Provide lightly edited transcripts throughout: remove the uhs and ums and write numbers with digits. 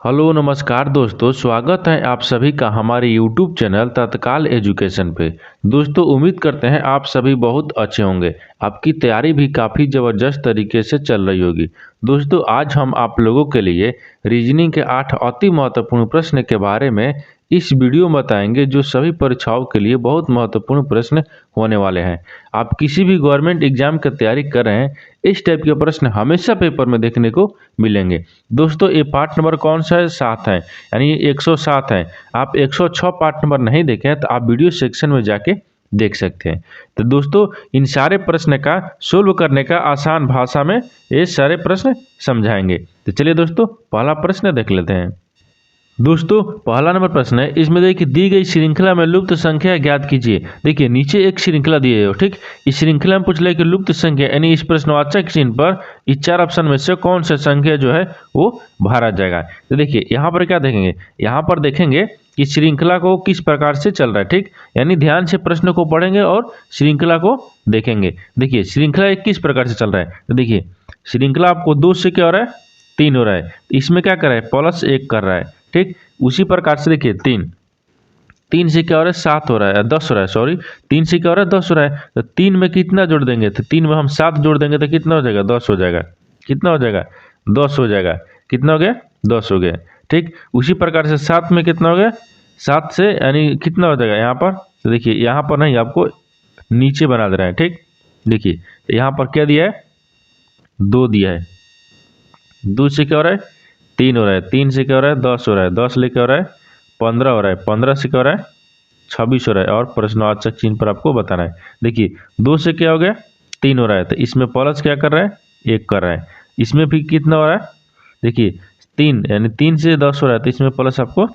Hello नमस्कार दोस्तों, स्वागत है आप सभी का हमारे यूट्यूब चैनल तत्काल एजुकेशन पे। दोस्तों उम्मीद करते हैं आप सभी बहुत अच्छे होंगे। आपकी तैयारी भी काफ़ी ज़बरदस्त तरीके से चल रही होगी। दोस्तों आज हम आप लोगों के लिए रीजनिंग के 8 अति महत्वपूर्ण प्रश्न के बारे में इस वीडियो में बताएंगे, जो सभी परीक्षाओं के लिए बहुत महत्वपूर्ण प्रश्न होने वाले हैं। आप किसी भी गवर्नमेंट एग्जाम की तैयारी कर रहे हैं, इस टाइप के प्रश्न हमेशा पेपर में देखने को मिलेंगे। दोस्तों ये पार्ट नंबर कौन सा है? 7 है, यानी 107 है। आप 106 पार्ट नंबर नहीं देखे हैं तो आप वीडियो सेक्शन में जाके देख सकते हैं। तो दोस्तों इन सारे प्रश्न का सोल्व करने का आसान भाषा में ये सारे प्रश्न समझाएंगे। तो चलिए दोस्तों पहला प्रश्न देख लेते हैं। दोस्तों पहला नंबर प्रश्न है, इसमें देखिए दी गई श्रृंखला में लुप्त संख्या ज्ञात कीजिए। देखिए नीचे एक श्रृंखला दी है, ठीक। इस श्रृंखला में पूछ ले कि लुप्त संख्या यानी इस प्रश्नवाचक चिन्ह पर इस 4 ऑप्शन में से कौन सा संख्या जो है वो भरा जाएगा। तो देखिए यहाँ पर क्या देखेंगे, यहाँ पर देखेंगे कि श्रृंखला को किस प्रकार से चल रहा है, ठीक। यानी ध्यान से प्रश्न को पढ़ेंगे और श्रृंखला को देखेंगे। देखिए श्रृंखला किस प्रकार से चल रहा है, तो देखिए श्रृंखला आपको 2 से क्या हो रहा है, 3 हो रहा है। इसमें क्या कर रहा है, प्लस 1 कर रहा है, ठीक। उसी प्रकार से देखिए 3 से क्या हो रहा है, 7 हो रहा है, 10 हो रहा है, सॉरी 3 से क्या हो रहा है, 10 हो रहा है। तो 3 में कितना जोड़ देंगे, तो 3 में हम 7 जोड़ देंगे तो कितना हो जाएगा, 10 हो जाएगा। कितना हो जाएगा, 10 हो जाएगा। कितना हो गया, 10 हो गया, ठीक। उसी प्रकार से 7 में कितना हो गया, 7 से यानी कितना हो जाएगा यहाँ पर, तो देखिए यहाँ पर नहीं, आपको नीचे बना दे रहा है, ठीक। देखिए यहाँ पर क्या दिया है, 2 दिया है। 2 से क्या हो रहा है, 3 हो रहा है। 3 से क्या हो रहा है, 10 हो रहा है। 10 लेके हो रहा है 15 हो रहा है। 15 से क्या हो रहा है, 26 हो रहा है। और प्रश्नवाचक चिन्ह पर आपको बताना है। देखिए 2 से क्या हो गया, 3 हो रहा है। तो इसमें प्लस क्या कर रहा है, 1 कर रहा है। इसमें भी कितना हो रहा है, देखिए 3 यानी 3 से 10 हो रहा है, तो इसमें प्लस आपको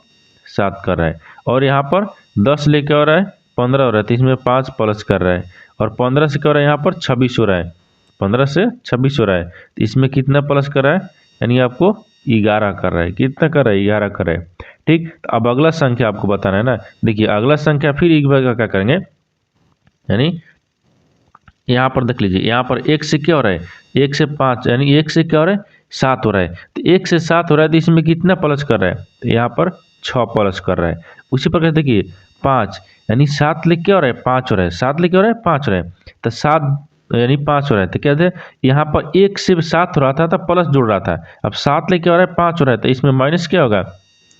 7 कर रहा है। और यहाँ पर 10 लेके हो रहा है 15 हो रहा है, तो इसमें 5 प्लस कर रहा है। और 15 से क्या हो रहा है, यहाँ पर 26 हो रहा है। 15 से 26 हो रहा है, तो इसमें कितना प्लस कर रहा है, यानी आपको 11 कर रहा है। कितना कर रहा है, 11 कर रहा है, ठीक। तो अब अगला संख्या आपको बताना है ना। देखिए अगला संख्या फिर एक बार क्या करेंगे, यानी यहाँ पर देख लीजिए, यहाँ पर 1 से क्या हो रहा है, 1 से 5 यानी 1 से क्या हो रहा है, 7 हो रहा है। तो 1 से 7 हो रहा है, तो इसमें कितना प्लस कर रहा है, तो यहाँ पर 6 प्लस कर रहा है। उसी प्रकार देखिए 5 यानी 7 लेके क्या हो रहा है, 5 हो रहा है। 7 लेके हो रहा है, 5 हो रहा है। तो 7 यानी 5 हो रहा है। तो क्या है, यहाँ पर 1 से 7 हो रहा था तो प्लस जुड़ रहा था। अब 7 लेके हो रहा है, 5 हो रहा है, तो इसमें माइनस क्या होगा,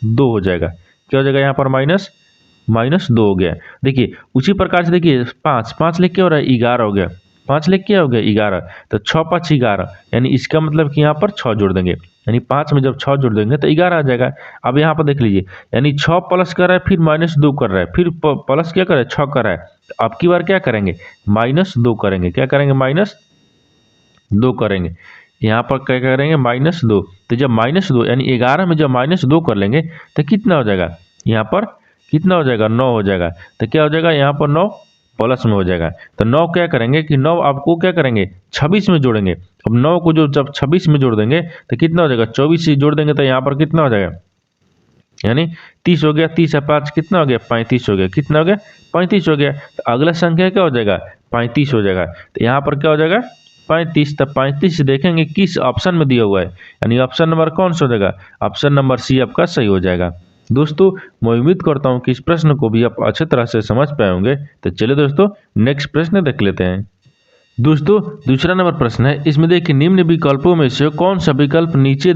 2 हो जाएगा। क्या हो जाएगा, यहाँ पर -2 हो गया। देखिए उसी प्रकार से देखिए 5 लेके हो रहा है, 11 हो गया। 5 लेके क्या हो गया, 11। तो 6 5 11, यानी इसका मतलब कि यहाँ पर 6 जोड़ देंगे। यानी 5 में जब 6 जोड़ देंगे तो 11 आ जाएगा। अब यहाँ पर देख लीजिए, यानी 6 प्लस कर रहा है, फिर -2 कर रहा है, फिर प्लस क्या कर रहा है, 6 कर रहा है। तो अब की बार क्या करेंगे, -2 करेंगे। क्या करेंगे, -2 करेंगे। यहाँ पर क्या करेंगे, -2। तो जब -2 यानी 11 में जब -2 कर लेंगे तो कितना हो जाएगा, यहाँ पर कितना हो जाएगा, 9 हो जाएगा। तो क्या हो जाएगा, यहाँ पर 9 प्लस में हो जाएगा। तो 9 क्या करेंगे कि 9 आपको क्या करेंगे, 26 में जोड़ेंगे। अब 9 को जो जब 26 में जोड़ देंगे तो कितना हो जाएगा, 24 से जोड़ देंगे तो यहाँ पर कितना हो जाएगा, यानी 30 हो गया। 30 से 5 कितना हो गया, 35 हो गया। कितना हो गया, 35 हो गया। तो अगला संख्या क्या हो जाएगा, 35 हो जाएगा। तो यहाँ पर क्या हो जाएगा, 35। तब 35 से देखेंगे किस ऑप्शन में दिया हुआ है, यानी ऑप्शन नंबर कौन सा हो जाएगा, ऑप्शन नंबर सी आपका सही हो जाएगा। दोस्तों मैं उम्मीद करता हूँ कि इस प्रश्न को भी आप अच्छे तरह से समझ पाए होंगे। तो चलिए दोस्तों नेक्स्ट प्रश्न देख लेते हैं। दोस्तों दूसरा नंबर प्रश्न है, इसमें देखिए निम्न विकल्पों में से कौन सा विकल्प नीचे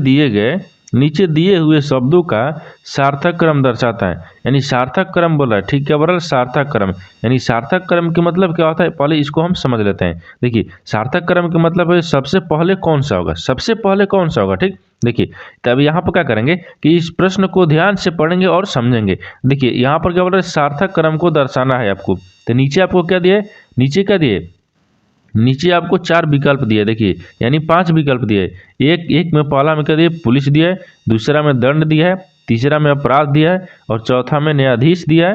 दिए हुए शब्दों का सार्थक क्रम दर्शाता है। यानी सार्थक क्रम बोल रहा है, ठीक। क्या बोल रहा है, सार्थक क्रम। यानी सार्थक क्रम के मतलब क्या होता है, पहले इसको हम समझ लेते हैं। देखिए सार्थक क्रम के मतलब है सबसे पहले कौन सा होगा, सबसे पहले कौन सा होगा, ठीक। देखिए तब यहाँ पर क्या करेंगे कि इस प्रश्न को ध्यान से पढ़ेंगे और समझेंगे। देखिए यहाँ पर क्या बोल रहा है, सार्थक क्रम को दर्शाना है आपको। तो नीचे आपको क्या दिए, नीचे आपको 4 विकल्प दिए, देखिए यानी 5 विकल्प दिए। एक में पहला में क्या दिए, पुलिस दिया है। दूसरा में दंड दिया है। तीसरा में अपराध दिया है। और चौथा में न्यायाधीश दिया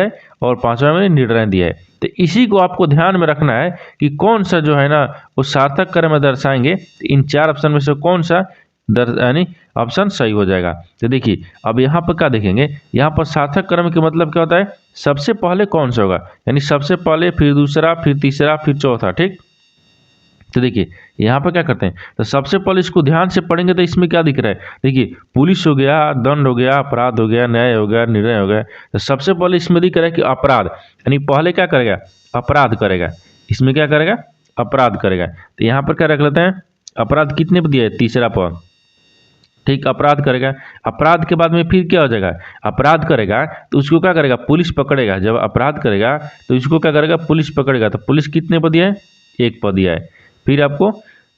है। और पांचवा में निर्णय दिया है। तो इसी को आपको ध्यान में रखना है कि कौन सा जो है ना वो सार्थक क्रम में दर्शाएंगे। तो इन 4 ऑप्शन में से कौन सा यानी ऑप्शन सही हो जाएगा। तो देखिए अब यहाँ पर क्या देखेंगे, यहाँ पर सार्थक क्रम के मतलब क्या होता है, सबसे पहले कौन सा होगा, यानी सबसे पहले, फिर दूसरा, फिर तीसरा, फिर चौथा, ठीक। तो देखिए यहाँ पर क्या करते हैं, तो सबसे पहले इसको ध्यान से पढ़ेंगे तो इसमें क्या दिख रहा है, देखिए पुलिस हो गया, दंड हो गया, अपराध हो गया, न्याय हो गया, निर्णय हो गया। तो सबसे पहले इसमें दिख रहा है कि अपराध, यानी पहले क्या करेगा, अपराध करेगा। इसमें क्या करेगा, अपराध करेगा। तो यहाँ पर क्या रख लेते हैं, अपराध कितने पर दिया है, तीसरा पद, ठीक, अपराध करेगा। अपराध के बाद में फिर क्या हो जाएगा, अपराध करेगा तो उसको क्या करेगा, पुलिस पकड़ेगा। जब अपराध करेगा तो इसको क्या करेगा, पुलिस पकड़ेगा। तो पुलिस कितने पद दिया है, एक पद दिया है। फिर आपको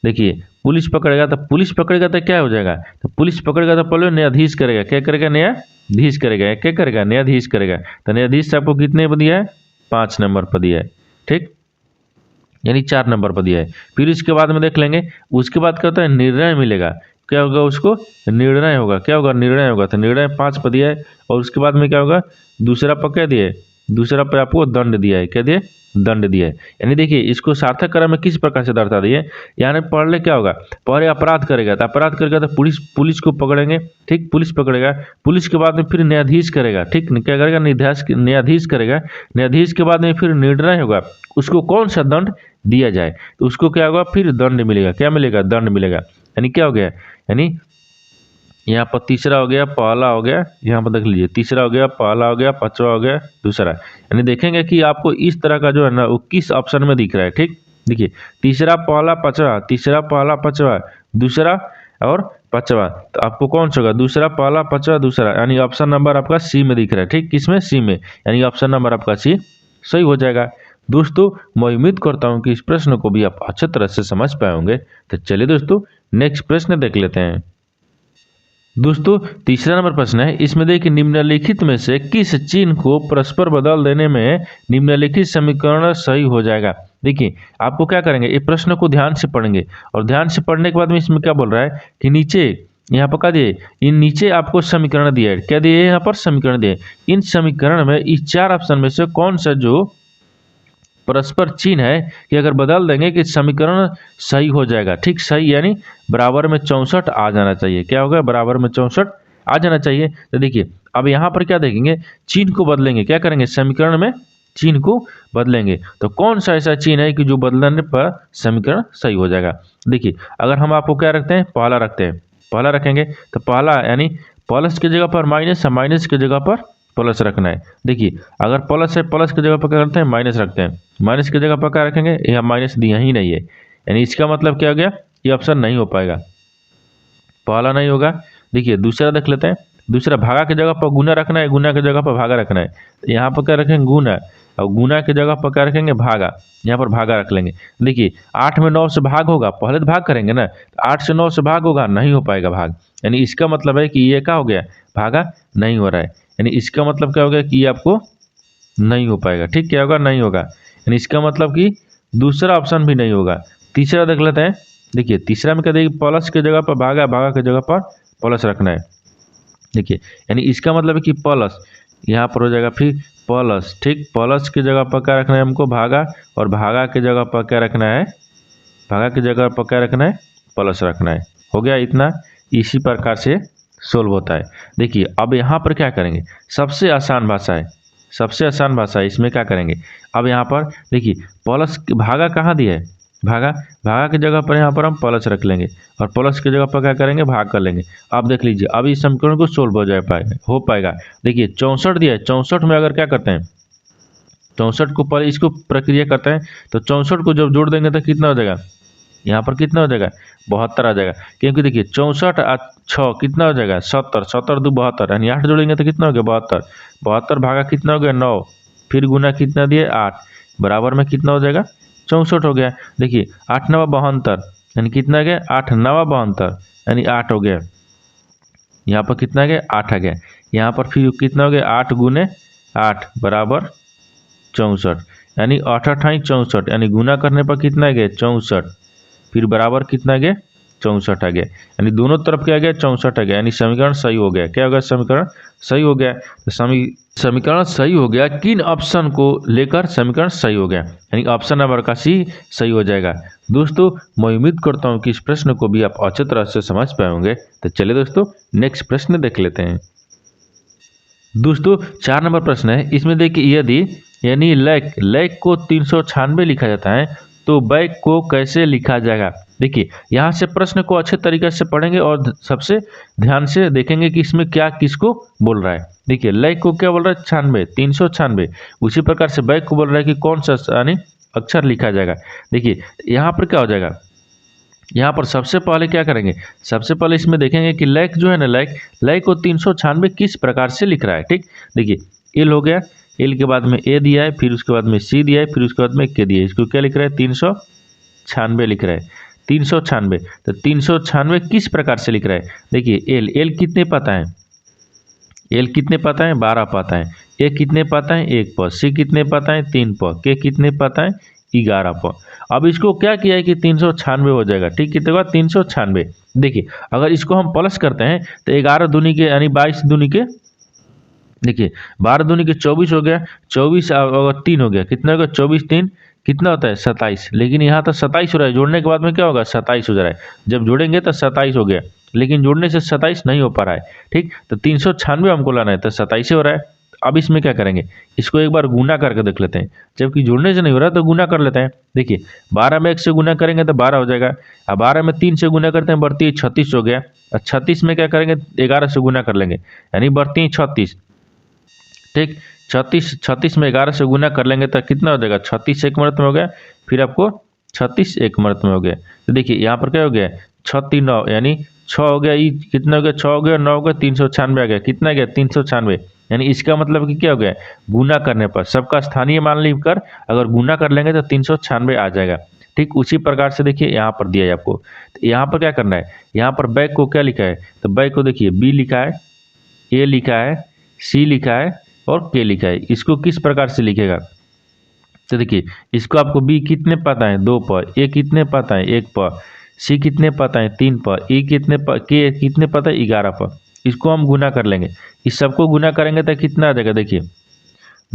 देखिए पुलिस पकड़ेगा, तो पुलिस पकड़ेगा तो क्या हो जाएगा, तो पुलिस पकड़ेगा तो पहले न्यायाधीश करेगा, क्या करेगा, न्यायाधीश करेगा, क्या करेगा, न्यायाधीश करेगा। तो न्यायाधीश आपको कितने पर दिया है, 5 नंबर पर दिया है, ठीक, यानी 4 नंबर पर दिया है। फिर इसके बाद में देख लेंगे, उसके बाद क्या होता है, निर्णय मिलेगा। क्या होगा, उसको निर्णय होगा, क्या होगा, निर्णय होगा। तो निर्णय 5 पर दिया है। और उसके बाद में क्या होगा, दूसरा पर क्या दिया है, दूसरा पर आपको दंड दिया है, क्या दिया, दंड दिया है। यानी देखिए इसको सार्थक क्रम में किस प्रकार से दर्शा दिए, यानी पढ़ ले क्या होगा, पहले अपराध करेगा, तो अपराध करेगा तो पुलिस को पकड़ेंगे, ठीक, पुलिस पकड़ेगा। पुलिस के बाद में फिर न्यायाधीश करेगा, ठीक, क्या करेगा, न्यायाधीश करेगा। न्यायाधीश के बाद में फिर निर्णय होगा, उसको कौन सा दंड दिया जाए, तो उसको क्या होगा, फिर दंड मिलेगा, क्या मिलेगा, दंड मिलेगा। यानी क्या हो गया, यानी यहाँ पर तीसरा हो गया, पहला हो गया, यहाँ पर देख लीजिए तीसरा हो गया, पहला हो गया, पांचवा हो गया, दूसरा। यानी देखेंगे कि आपको इस तरह का जो है ना वो किस ऑप्शन में दिख रहा है, ठीक। देखिए तीसरा, पहला, पांचवा, तीसरा, पहला, पांचवा, दूसरा और पांचवा। तो आपको कौन सा होगा, दूसरा, पहला, पांचवा, दूसरा, यानी ऑप्शन नंबर आपका सी में दिख रहा है, ठीक, किसमें, सी में, यानी ऑप्शन नंबर आपका सी सही हो जाएगा। दोस्तों मैं उम्मीद करता हूँ कि इस प्रश्न को भी आप अच्छे तरह से समझ पाए होंगे। तो चलिए दोस्तों नेक्स्ट प्रश्न देख लेते हैं। दोस्तों तीसरा नंबर प्रश्न है, इसमें देखिए निम्नलिखित में से किस चिन्ह को परस्पर बदल देने में निम्नलिखित समीकरण सही हो जाएगा। देखिए आपको क्या करेंगे, ये प्रश्न को ध्यान से पढ़ेंगे और ध्यान से पढ़ने के बाद में इसमें क्या बोल रहा है कि नीचे यहाँ पर क्या दिए, इन नीचे आपको समीकरण दिया है, क्या दिए, यहाँ पर समीकरण दिए। इन समीकरण में इस 4 ऑप्शन में से कौन सा जो परस्पर चिन्ह है कि अगर बदल देंगे कि समीकरण सही हो जाएगा, ठीक, सही यानी बराबर में 64 आ जाना चाहिए। क्या होगा, बराबर में 64 आ जाना चाहिए। तो देखिए अब यहाँ पर क्या देखेंगे, चिन्ह को बदलेंगे, क्या करेंगे, समीकरण में चिन्ह को बदलेंगे। तो कौन सा ऐसा चिन्ह है कि जो बदलने पर समीकरण सही हो जाएगा। देखिए अगर हम आपको क्या रखते हैं, पहला रखते हैं, पहला रखेंगे तो पहला यानी प्लस की जगह पर माइनस, माइनस की जगह पर प्लस रखना है। देखिए अगर प्लस है, प्लस की जगह पर क्या करते हैं, माइनस रखते हैं, माइनस की जगह पर क्या रखेंगे, यहाँ माइनस दिया ही नहीं है, यानी इसका मतलब क्या हो गया, ये ऑप्शन नहीं हो पाएगा, पहला नहीं होगा। देखिए दूसरा देख लेते हैं, दूसरा भागा की जगह पर गुना रखना है, गुना की जगह पर भागा रखना है। तो यहाँ पर क्या रखेंगे, गुना, और गुना की जगह पर क्या रखेंगे, भागा, यहाँ पर भागा रख लेंगे। देखिए 8 में 9 से भाग होगा, पहले तो भाग करेंगे ना, तो 8 से 9 से भाग होगा, नहीं हो पाएगा भाग, यानी इसका मतलब है कि ये क्या हो गया, भागा नहीं हो रहा है, यानी इसका मतलब क्या हो गया कि ये आपको नहीं हो पाएगा, ठीक, क्या होगा, नहीं होगा, यानी इसका मतलब कि दूसरा ऑप्शन भी नहीं होगा। तीसरा देख लेते हैं, देखिए तीसरा में क्या देखिए, प्लस की जगह पर भागा, भागा की जगह पर प्लस रखना है। देखिए यानी इसका मतलब है कि प्लस यहाँ पर हो जाएगा, फिर प्लस, ठीक, प्लस की जगह पर क्या रखना है हमको, भागा, और भागा की जगह पर क्या रखना है, भागा की जगह पर क्या रखना है, प्लस रखना है। हो गया इतना, इसी प्रकार से सोल्व होता है। देखिए अब यहाँ पर क्या करेंगे, सबसे आसान भाषा है, सबसे आसान भाषा है, इसमें क्या करेंगे, अब यहाँ पर देखिए प्लस भागा कहाँ दिया है, भागा, भागा की जगह पर यहाँ पर हम प्लस रख लेंगे और प्लस की जगह पर क्या करेंगे, भाग कर लेंगे। अब देख लीजिए अब इस समीकरण को सोल्व हो पाएगा। देखिए 64 दिया है, 64 में अगर क्या करते हैं, 64 को पहले इसको प्रक्रिया करते हैं, तो 64 को जब जोड़ देंगे तो कितना हो जाएगा, यहाँ पर कितना हो जाएगा, 72 आ जाएगा। क्योंकि देखिए 64 और 6 कितना हो जाएगा, 70, 70 2 72, यानी 8 जोड़ेंगे तो कितना हो गया, 72, 72 भागा कितना हो गया, 9, फिर गुना कितना दिए, 8, बराबर में कितना हो जाएगा, 64 हो गया। देखिए 8 9 72, यानी कितना आ गया, 8 9 72, यानी 8 हो गया। यहाँ पर कितना आ गया, 8 आ गया। यहाँ पर फिर कितना हो गया, 8 गुने 8 बराबर 64, यानी 8 8 64, यानी गुना करने पर कितना आ गया, 64, फिर बराबर कितना आ गया, 64 आ गया, यानी दोनों तरफ क्या आ गया, 64 आ गया, यानी समीकरण सही हो गया। क्या हो गया, समीकरण सही हो गया। तो समीकरण सही हो गया, किन ऑप्शन को लेकर समीकरण सही हो गया, यानी ऑप्शन नंबर का सी सही हो जाएगा। दोस्तों मैं उम्मीद करता हूँ कि इस प्रश्न को भी आप अच्छे तरह से समझ पाए होंगे। तो चलिए दोस्तों नेक्स्ट प्रश्न देख लेते हैं। दोस्तों 4 नंबर प्रश्न है, इसमें देखिए यदि यानी लैक को 396 लिखा जाता है तो बैक को कैसे लिखा जाएगा। देखिए यहाँ से प्रश्न को अच्छे तरीके से पढ़ेंगे और सबसे ध्यान से देखेंगे कि इसमें क्या किसको बोल रहा है। देखिए लैक को क्या बोल रहा है 96, 396। उसी प्रकार से बैक को बोल रहा है कि कौन सा यानी अक्षर लिखा जाएगा। देखिए यहाँ पर क्या हो जाएगा, यहाँ पर सबसे पहले क्या करेंगे, सबसे पहले इसमें देखेंगे कि लैक जो है ना, लैक को 396 किस प्रकार से लिख रहा है। ठीक, देखिए एल हो गया, एल के बाद में ए दिया है, फिर उसके बाद में सी दिया है, फिर उसके बाद में के दिया है। इसको क्या लिख रहा है 396 लिख रहा है, 396। तो 396 किस प्रकार से लिख रहा है। देखिए एल कितने पाता है, एल कितने पाता है 12 पाता है, ए कितने पाता है 1 प, सी कितने पाता है 3 प, के कितने पाता है 11 प। अब इसको क्या किया है कि 396 हो जाएगा। ठीक, कितने का 396। देखिए अगर इसको हम प्लस करते हैं तो 11 दूनी के यानी 22 दूनी के, देखिए 12 दूनी के 24 हो गया, 24 और 3 हो गया, कितना होगा 24 3 कितना होता है 27। लेकिन यहाँ तो 27 हो रहा है, जोड़ने के बाद में क्या होगा 27 हो जा रहा है। जब जोड़ेंगे तो 27 हो गया, लेकिन जोड़ने से 27 नहीं हो पा रहा है। ठीक, तो 396 हमको लाना है तो 27 हो रहा है। अब इसमें क्या करेंगे, इसको एक बार गुना करके देख लेते हैं। जबकि जोड़ने से नहीं हो रहा तो गुना कर लेते हैं। देखिए 12 में 1 से गुना करेंगे तो 12 हो जाएगा। अब 12 में 3 से गुना करते हैं, बढ़ती है 36 हो गया। और 36 में क्या करेंगे 11 से गुना कर लेंगे, यानी बढ़ती है 36। ठीक, 36 में 11 से गुना कर लेंगे तो कितना हो जाएगा 36 एक मर्त में हो गया, फिर आपको 36 एक मर्त में हो गया। तो देखिए यहाँ पर क्या हो गया 36 9 यानी 6 हो गया, ये कितना हो गया 6 हो गया, 9 हो गया, 396 आ गया, कितना गया 396। यानी इसका मतलब कि क्या हो गया, गुना करने पर सबका स्थानीय मान लिख कर अगर गुना कर लेंगे तो 396 आ जाएगा। ठीक, उसी प्रकार से देखिए यहाँ पर दिया है आपको। तो यहाँ पर क्या करना है, यहाँ पर बैक को क्या लिखा है, तो बैक को देखिए बी लिखा है, ए लिखा है, सी लिखा है और के लिखा है। इसको किस प्रकार से लिखेगा, तो देखिए इसको आपको बी कितने पता है 2 प, ए कितने पता है 1 प, सी कितने पता है 3 प, ई कितने के कितने पता है 11 प। इसको हम गुना कर लेंगे, इस सबको गुना करेंगे तो कितना आ जाएगा, देखिए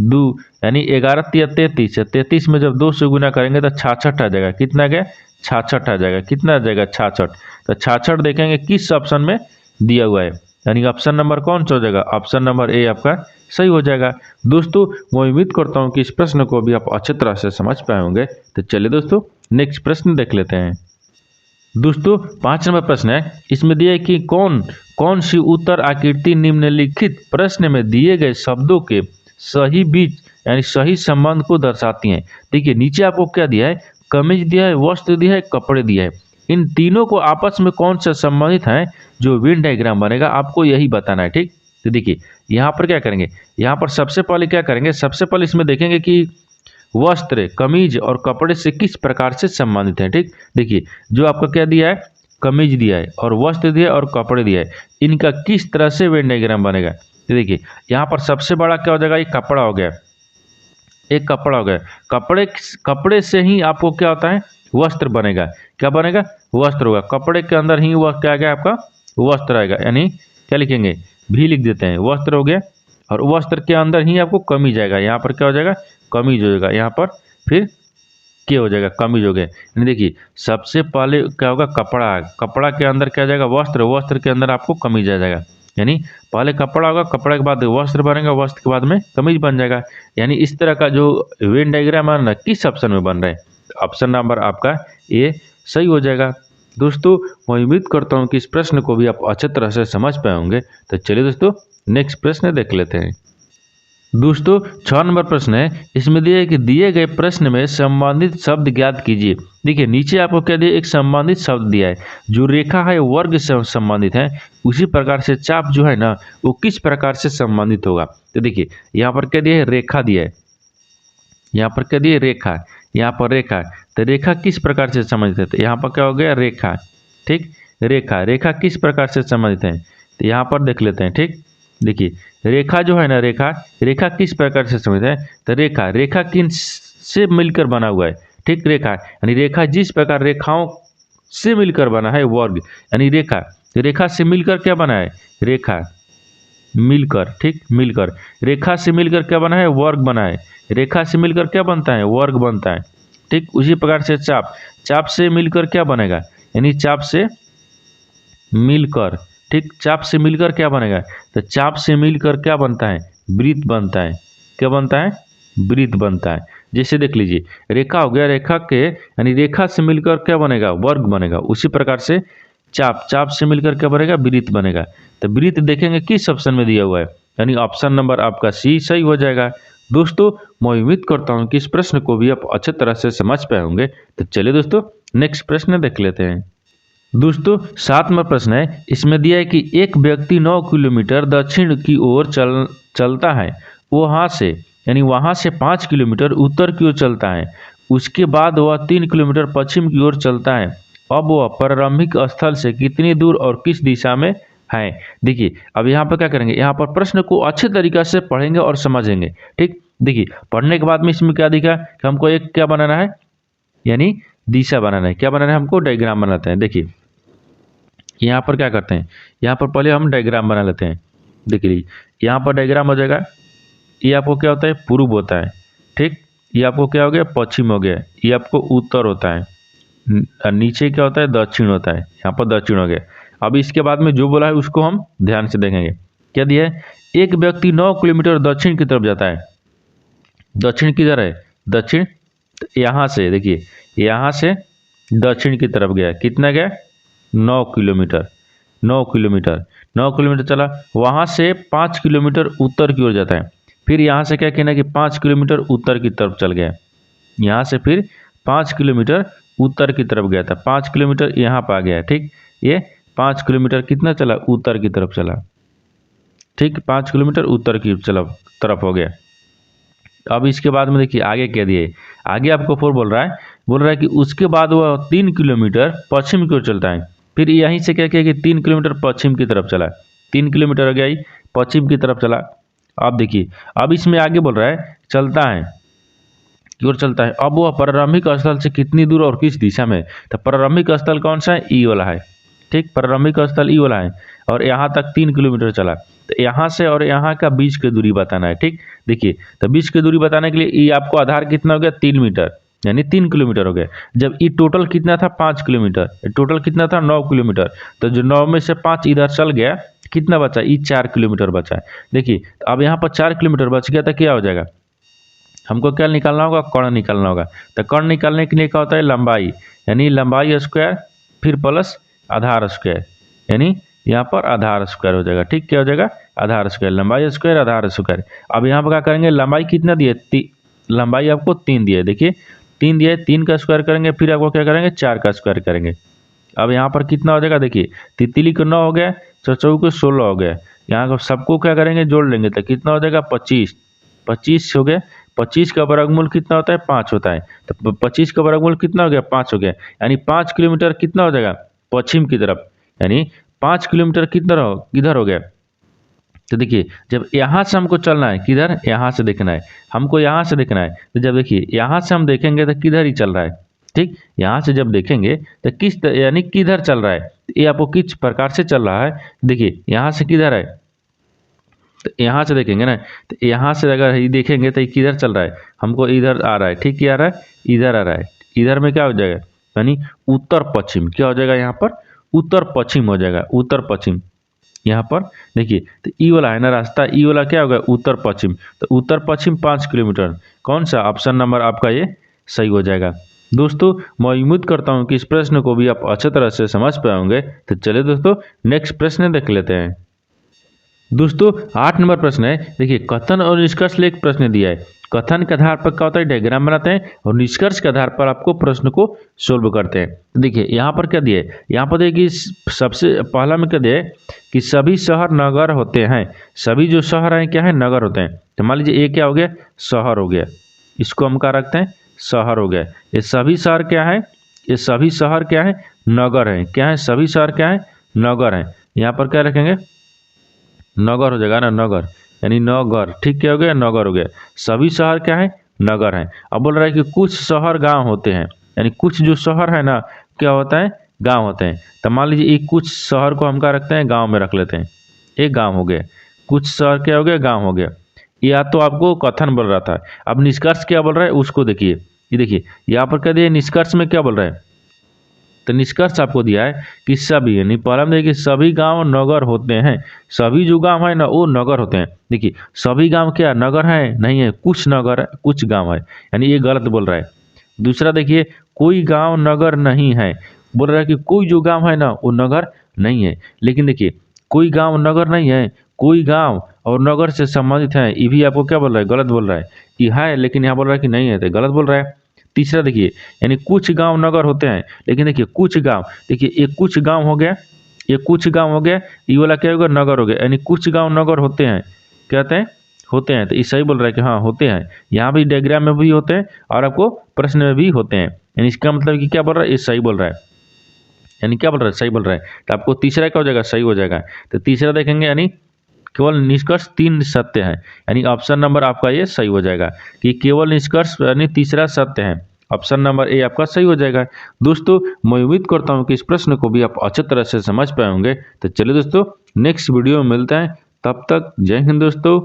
2 यानी 11 33 है, 33 में जब 2 से गुना करेंगे तो 66 आ जाएगा। कितना गया 66 आ जाएगा, कितना आ जाएगा 66। तो 66 देखेंगे किस ऑप्शन में दिया हुआ है, यानी ऑप्शन नंबर कौन सा हो जाएगा, ऑप्शन नंबर ए आपका सही हो जाएगा। दोस्तों मैं उम्मीद करता हूं कि इस प्रश्न को भी आप अच्छी तरह से समझ पाए होंगे। तो चलिए दोस्तों नेक्स्ट प्रश्न देख लेते हैं। दोस्तों 5 नंबर प्रश्न है, इसमें दिया है कि कौन सी उत्तर आकृति निम्नलिखित प्रश्न में दिए गए शब्दों के सही बीच यानी सही संबंध को दर्शाती हैं। देखिए नीचे आपको क्या दिया है, कमीज दिया है, वस्त्र दिया है, कपड़े दिया है। इन तीनों को आपस में कौन सा संबंधित है, जो वेन डायग्राम बनेगा आपको यही बताना है। ठीक, तो देखिए यहाँ पर क्या करेंगे, यहाँ पर सबसे पहले क्या करेंगे, सबसे पहले इसमें देखेंगे कि वस्त्र कमीज और कपड़े से किस प्रकार से संबंधित है। ठीक, देखिए जो आपका क्या दिया है, कमीज दिया है और वस्त्र दिया है और कपड़े दिया है, इनका किस तरह से वेन डायग्राम बनेगा। तो देखिए यहाँ पर सबसे बड़ा क्या हो जाएगा, ये कपड़ा हो गया, एक कपड़ा हो गया। कपड़े से ही आपको क्या होता है वस्त्र बनेगा, क्या बनेगा वस्त्र होगा। कपड़े के अंदर ही वह क्या गया आपका वस्त्र आएगा, यानी क्या लिखेंगे भी लिख देते हैं, वस्त्र हो गया। और वस्त्र के अंदर ही आपको कमीज आएगा, यहाँ पर क्या हो जाएगा कमीज हो जाएगा, यहाँ पर फिर के हो जाएगा कमीज हो गया। यानी देखिए सबसे पहले क्या होगा कपड़ा, कपड़ा के अंदर क्या जाएगा वस्त्र, वस्त्र के अंदर आपको कमीज आ जाएगा। यानी पहले कपड़ा होगा, कपड़े के बाद वस्त्र बनेगा, वस्त्र के बाद में कमीज बन जाएगा। यानी इस तरह का जो वेन डायग्राम है ना किस ऑप्शन में बन रहा है, ऑप्शन नंबर आपका ए सही हो जाएगा। दोस्तों मैं उम्मीद करता हूँ कि इस प्रश्न को भी आप अच्छे तरह से समझ पाए होंगे। तो चलिए दोस्तों नेक्स्ट प्रश्न देख लेते हैं। दोस्तों 6 नंबर प्रश्न है, इसमें दिया है कि दिए गए प्रश्न में संबंधित शब्द ज्ञात कीजिए। देखिए नीचे आपको क्या दिया, एक संबंधित शब्द दिया है, जो रेखा है वर्ग से संबंधित है, उसी प्रकार से चाप जो है ना वो किस प्रकार से संबंधित होगा। तो देखिए यहाँ पर क्या दिया है, रेखा दिया है, यहाँ पर क्या दिया रेखा, यहाँ पर रेखा। तो रेखा किस प्रकार से संबंधित है, तो यहाँ पर क्या हो गया रेखा। ठीक, रेखा किस प्रकार से संबंधित है, तो यहाँ पर देख लेते हैं। ठीक, देखिए रेखा जो है ना, रेखा किस प्रकार से संबंधित है, तो रेखा किन से मिलकर बना हुआ है। ठीक, रेखा यानी रेखा जिस प्रकार रेखाओं से मिलकर बना है वर्ग, यानी रेखा से मिलकर क्या बना है, रेखा मिलकर, ठीक मिलकर, रेखा से मिलकर क्या बना है वर्ग बना है, रेखा से मिलकर क्या बनता है वर्ग बनता है। ठीक, उसी प्रकार से चाप से मिलकर क्या बनेगा, यानी चाप से मिलकर, ठीक चाप से मिलकर क्या बनेगा, तो चाप से मिलकर क्या बनता है वृत्त बनता है, क्या बनता है वृत्त बनता है। जैसे देख लीजिए, रेखा हो गया, रेखा के यानी रेखा से मिलकर क्या बनेगा, वर्ग बनेगा। उसी प्रकार से चाप, चाप से मिलकर क्या बनेगा, वृत्त बनेगा। तो वृत्त देखेंगे किस ऑप्शन में दिया हुआ है, यानी ऑप्शन नंबर आपका सी सही हो जाएगा। दोस्तों मैं उम्मीद करता हूं कि इस प्रश्न को भी आप अच्छे तरह से समझ पाए होंगे। तो चलिए दोस्तों नेक्स्ट प्रश्न देख लेते हैं। दोस्तों 7वां प्रश्न है, इसमें दिया है कि एक व्यक्ति 9 किलोमीटर दक्षिण की ओर चलता है, वहां से 5 किलोमीटर उत्तर की ओर चलता है। उसके बाद वह 3 किलोमीटर पश्चिम की ओर चलता है। अब वह प्रारंभिक स्थल से कितनी दूर और किस दिशा में है। देखिए अब यहाँ पर क्या करेंगे, यहाँ पर प्रश्न को अच्छे तरीके से पढ़ेंगे और समझेंगे। ठीक, देखिए पढ़ने के बाद में इसमें क्या दिखा कि हमको एक क्या बनाना है, यानी दिशा बनाना है। क्या बनाना है हमको, डायग्राम बनाते हैं। देखिए यहाँ पर क्या करते हैं, यहाँ पर पहले हम डायग्राम बना लेते हैं। देखिए यहाँ पर डायग्राम हो जाएगा, ये आपको क्या होता है, पूर्व होता है। ठीक, ये आपको क्या हो गया, पश्चिम हो गया। ये आपको उत्तर होता है, नीचे क्या होता है, दक्षिण होता है। यहाँ पर दक्षिण हो गया। अब इसके बाद में जो बोला है उसको हम ध्यान से देखेंगे। क्या दिया है, एक व्यक्ति 9 किलोमीटर दक्षिण की तरफ जाता है। दक्षिण किधर है, दक्षिण यहाँ से, देखिए यहाँ से दक्षिण की तरफ गया, कितना गया, 9 किलोमीटर। 9 किलोमीटर 9 किलोमीटर चला, वहाँ से 5 किलोमीटर उत्तर की ओर जाता है। फिर यहाँ से क्या कहना है कि 5 किलोमीटर उत्तर की तरफ चल गया। यहाँ से फिर 5 किलोमीटर उत्तर की तरफ गया था, 5 किलोमीटर यहाँ पर आ गया। ठीक, ये 5 किलोमीटर कितना चला, उत्तर की तरफ चला। ठीक, 5 किलोमीटर उत्तर की तरफ हो गया। अब इसके बाद में देखिए आगे क्या दिए, आगे आपको फोर बोल रहा है कि उसके बाद वह 3 किलोमीटर पश्चिम की ओर चलता है। फिर यहीं से क्या किया कि 3 किलोमीटर पश्चिम की तरफ चला, 3 किलोमीटर हो गया ही पश्चिम की तरफ चला। अब देखिए अब इसमें आगे बोल रहा है चलता है की ओर चलता है। अब वह प्रारंभिक स्थल से कितनी दूर और किस दिशा में, तो प्रारंभिक स्थल कौन सा है, ई वाला है। ठीक, प्रारंभिक स्थल ई वाला है और यहाँ तक 3 किलोमीटर चला। तो यहाँ से और यहाँ का बीच की दूरी बताना है। ठीक, देखिए तो बीच की दूरी बताने के लिए ये आपको आधार कितना हो गया, 3 मीटर, यानी 3 किलोमीटर हो गया। जब ये टोटल कितना था, 5 किलोमीटर, टोटल कितना था, 9 किलोमीटर। तो जो 9 में से 5 इधर चल गया, कितना बचा, ये 4 किलोमीटर बचा है। देखिए अब यहाँ पर 4 किलोमीटर बच गया तो क्या हो जाएगा, हमको क्या निकालना होगा, कर्ण निकालना होगा। तो कर्ण निकालने के लिए क्या होता है, लंबाई, यानी लंबाई स्क्वायर फिर प्लस आधार स्क्वायर, यानी यहाँ पर आधार स्क्वायर हो जाएगा। ठीक, क्या हो जाएगा, आधार स्क्वायर, लंबाई स्क्वायर आधार स्क्वायर। अब यहाँ पर क्या करेंगे, लंबाई कितना दिए, लंबाई आपको 3 दिए। देखिए 3 दिए, 3 का स्क्वायर करेंगे, फिर आपको क्या करेंगे, 4 का स्क्वायर करेंगे। अब यहाँ पर कितना हो जाएगा, देखिए तितली को 9 हो गया, चौचौ को 16 हो गया। यहाँ को सबको क्या करेंगे, जोड़ लेंगे तो कितना हो जाएगा, 25। 25 हो गया। 25 का वर्गमूल कितना होता है, 5 होता है। तो 25 का वर्गमूल कितना हो गया, 5 हो गया। यानी 5 किलोमीटर कितना हो जाएगा, पश्चिम की तरफ, यानी 5 किलोमीटर किधर हो गया। तो देखिए जब यहाँ से हमको चलना है, किधर, यहाँ से देखना है, हमको यहाँ से देखना है। तो जब देखिए यहाँ से हम देखेंगे तो किधर ही चल रहा है। ठीक, यहाँ से जब देखेंगे तो यानी किधर चल रहा है, ये आपको किस प्रकार से चल रहा है। देखिए यहाँ से किधर है, तो यहाँ से देखेंगे ना, तो यहाँ से अगर ये देखेंगे तो ये किधर चल रहा है, हमको इधर आ रहा है। ठीक, क्या आ रहा है, इधर आ रहा है। इधर में क्या हो जाएगा, यानी उत्तर पश्चिम, क्या हो जाएगा, यहाँ पर उत्तर पश्चिम हो जाएगा, उत्तर पश्चिम। यहाँ पर देखिए तो ई वाला है ना रास्ता, ई वाला क्या होगा, उत्तर पश्चिम। तो उत्तर पश्चिम 5 किलोमीटर, कौन सा ऑप्शन नंबर आपका ये सही हो जाएगा। दोस्तों मैं उम्मीद करता हूँ कि इस प्रश्न को भी आप अच्छे तरह से समझ पाए होंगे। तो चलिए दोस्तों नेक्स्ट प्रश्न देख लेते हैं। दोस्तों 8 नंबर प्रश्न है, देखिए कथन और निष्कर्ष ले एक प्रश्न दिया है। कथन के आधार पर क्या होता है, डायग्राम बनाते हैं और निष्कर्ष के आधार पर आपको प्रश्न को सोल्व करते हैं। देखिए यहाँ पर क्या दिया है, यहाँ पर देखिए सबसे पहला में क्या दिया है कि सभी शहर नगर होते हैं। सभी जो शहर हैं क्या है, नगर होते हैं। तो मान लीजिए ये क्या हो गया, शहर हो गया, इसको हम क्या रखते हैं, शहर हो गया। ये सभी शहर क्या है, ये सभी शहर क्या है, नगर है। क्या है, सभी शहर क्या है, नगर है। यहाँ पर क्या रखेंगे, नगर हो जाएगा ना, नगर, यानी नगर। ठीक, क्या हो गया, नगर हो गया। सभी शहर क्या है, नगर है। अब बोल रहा है कि कुछ शहर गांव होते हैं, यानी कुछ जो शहर है ना क्या होता है, गांव होते हैं। तो मान लीजिए एक कुछ शहर को हम क्या रखते हैं, गांव में रख लेते हैं। एक गांव हो गया, कुछ शहर क्या हो गया, गांव हो गया। या तो आपको कथन बोल रहा था। अब निष्कर्ष क्या बोल रहा है उसको देखिए, ये देखिए यहाँ पर क्या दिया, निष्कर्ष में क्या बोल रहा है, तो निष्कर्ष आपको दिया है कि सभी, यानी पहला में देखिए सभी गांव नगर होते हैं। सभी जो गांव है ना वो नगर होते हैं। देखिए सभी गांव क्या नगर है? नहीं है, कुछ नगर है, कुछ गांव है, यानी ये गलत बोल रहा है। दूसरा देखिए कोई गांव नगर नहीं है, बोल रहा है कि कोई जो गांव है ना वो नगर नहीं है। लेकिन देखिए कोई गांव नगर नहीं है, कोई गांव और नगर से संबंधित है, ये भी आपको क्या बोल रहा है? गलत बोल रहा है। ये है लेकिन यहाँ बोल रहा है कि नहीं है, तो गलत बोल रहा है। तीसरा देखिए यानी कुछ गांव नगर होते हैं, लेकिन देखिए कुछ गांव, देखिए एक कुछ गांव हो गया, ये कुछ गांव हो गया, ये वाला क्या होगा? नगर हो गया, यानी कुछ गांव नगर होते हैं, कहते हैं होते हैं। तो ये सही बोल रहा है कि हाँ होते हैं। यहाँ भी डायग्राम में भी होते हैं और आपको प्रश्न में भी होते हैं, यानी इसका मतलब कि क्या बोल रहा है? ये सही बोल रहा है, यानी क्या बोल रहा है? सही बोल रहा है। तो आपको तीसरा क्या हो जाएगा? सही हो जाएगा। तो तीसरा देखेंगे यानी केवल निष्कर्ष 3 सत्य है, यानी ऑप्शन नंबर आपका ये सही हो जाएगा कि केवल निष्कर्ष यानी तीसरा सत्य है। ऑप्शन नंबर ए आपका सही हो जाएगा। दोस्तों मैं उम्मीद करता हूँ कि इस प्रश्न को भी आप अच्छी तरह से समझ पाए होंगे। तो चलिए दोस्तों नेक्स्ट वीडियो में मिलते हैं, तब तक जय हिंद दोस्तों।